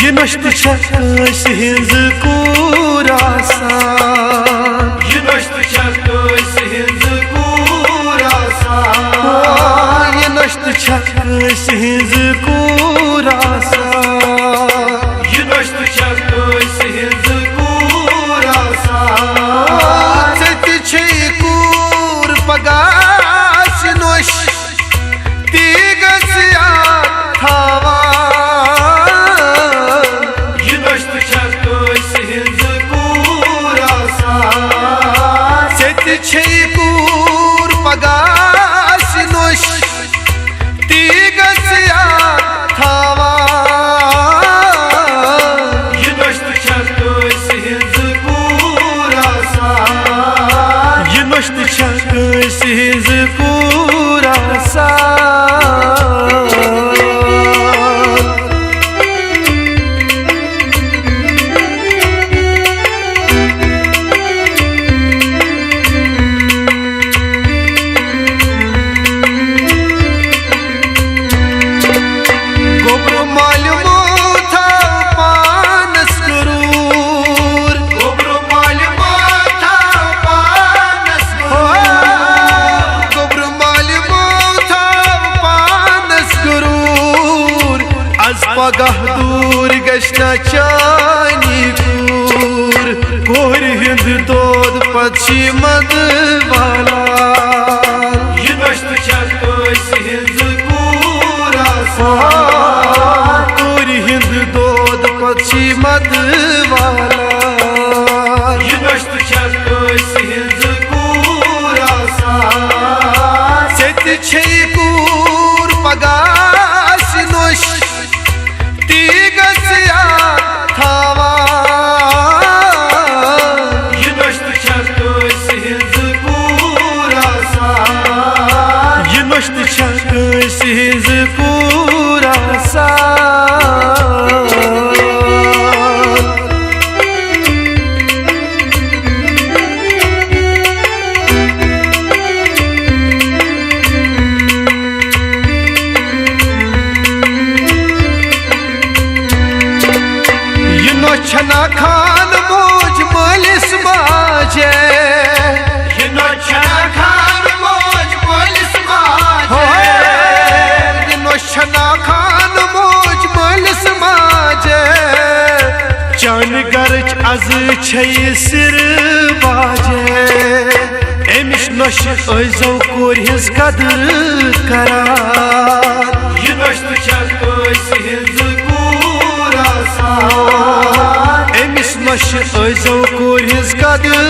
ये नश्त छस हिंज कूर आसान, ये नश्त छस हिंज कूर आसान, ये नश्त छस हिंज कूर आसान, ये नश्त छस हिंज कूर आसान। सत छे कूर पगास नोश तीगस याद थावा, ये नश्त छस हिंज कूर आसान, सत छे कूर पगास नोश तीगस याद थावा, ये नश्त छस हिंज कूर आसान, ये नश्त छस हिंज कूर आसान। पगह दूर गश्ना चानी कूर, कोर हिंद दोद पक्षी मद वाला, ये नश्त छस हिंज कूर आसान, कोर हिंद दोद पक्षी मद वाला, ये नश्त छस हिंज कूर आसान। सत छे कूर पगास नोश तीगस याद थावा, ये नश्त छस हिंज कूर आसान, ये नश्त छस हिंज कूर आसान। छना खान मोज मलिस बाजे, ये नौछना खान मौज पुलिस बाजे, ये नौछना खान मोज मलिस बाजे, चान गरच अज छे सिर बाजे, एमिश नौश ऐजो कोर हिंज कदर करार, ये नश्त छस हिंज कूर आसान, एमिश नौश ऐजो कोर हिंज कदर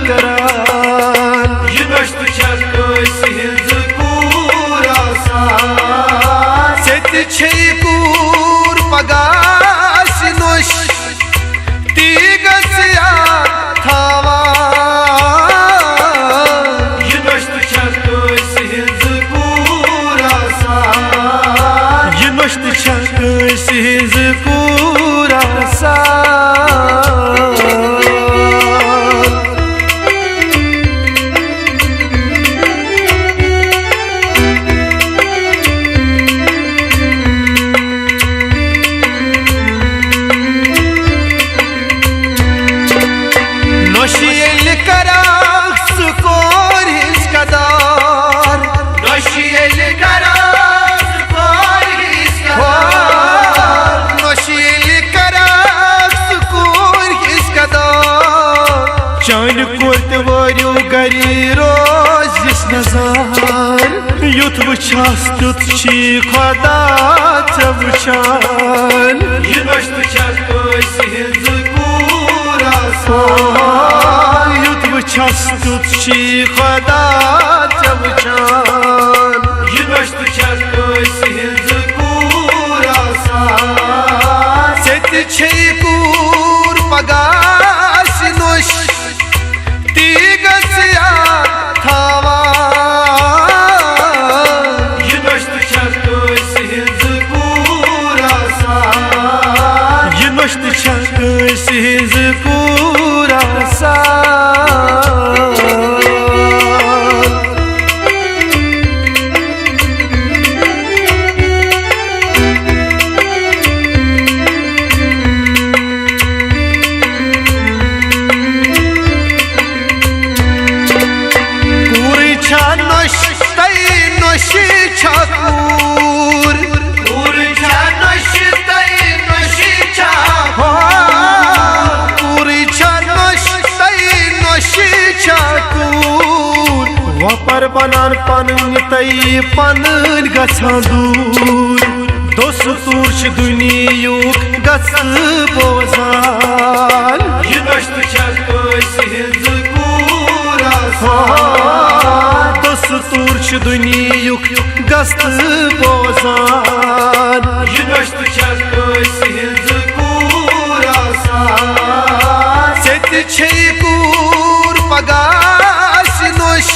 करार, ये नश्त छस हिंज कूर आसान। सत छे कूर पगास नोश तीगस याद थावा, ये नश्त छस हिंज कूर आसान, ये नश्त छस हिंज कूर आसान। नौशियल कराख सुकोर हिंज कदार, नौशियल करास कोर हिंज कदार, नौशियल कराख सुकोर हिंज कदार, चान कोत वारियो गरी रोज इस नजार, युथ वुछास तुत छी खुदा च वुछान, ये नश्त छस हिंज कूर आसान, युथ वुछास तुत छी खुदा च वुछान, ये नश्त छस हिंज कूर आसान। सत छे कूर पगास नोश तीगस याद थावा, ये नश्त छस हिंज कूर आसान, ये नश्त छस हिंज कूर आसान। पर बनान पन तई पन गछान दूर दोस्तूर दुनियुक गस बोजान ये नश्त छस हिंज पूरा दोस्तूर दुनियुक गस बोजान ये नश्त छस हिंज पूरा सेति छे कूर पगास नोश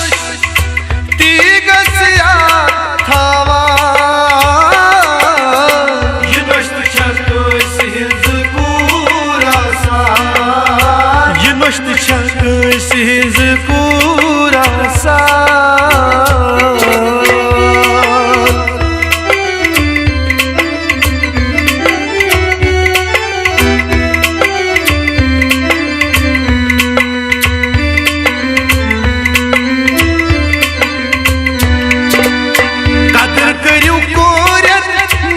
ती गस याद थावा ये नश्त छस हिंज पूरा ये नश्त छस हिंज पूरा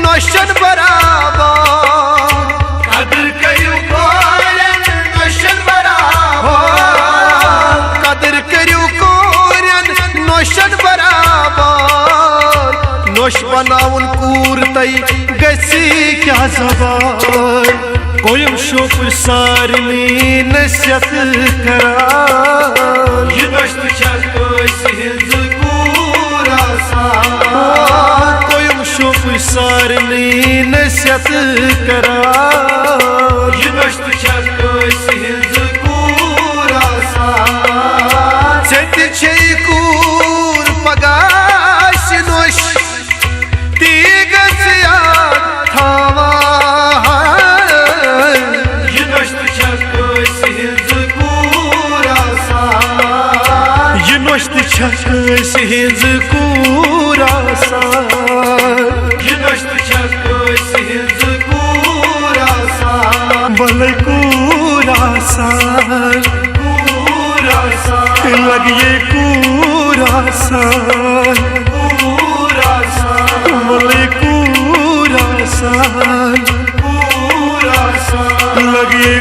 नौशन बराबर कदर करियो कोरन नौशन बराबर कदर करियो कोरन नौशन बराबर नौश बनाउन कूर तई गसी क्या जबान कोयम शोपुर सारनी नसियत करान ये नश्त छस हिंज पूरा सारनी नसियत करान ये नश्त छस हिंज पूरा सेति छे कूर पगास नोश ती गस याद थावा ये नश्त छस हिंज पूरा ये नश्त छस हिंज कूरा ये नश्त छस हिंज पूरा भले कूरा लगिए कूरा भले कूरा लगिए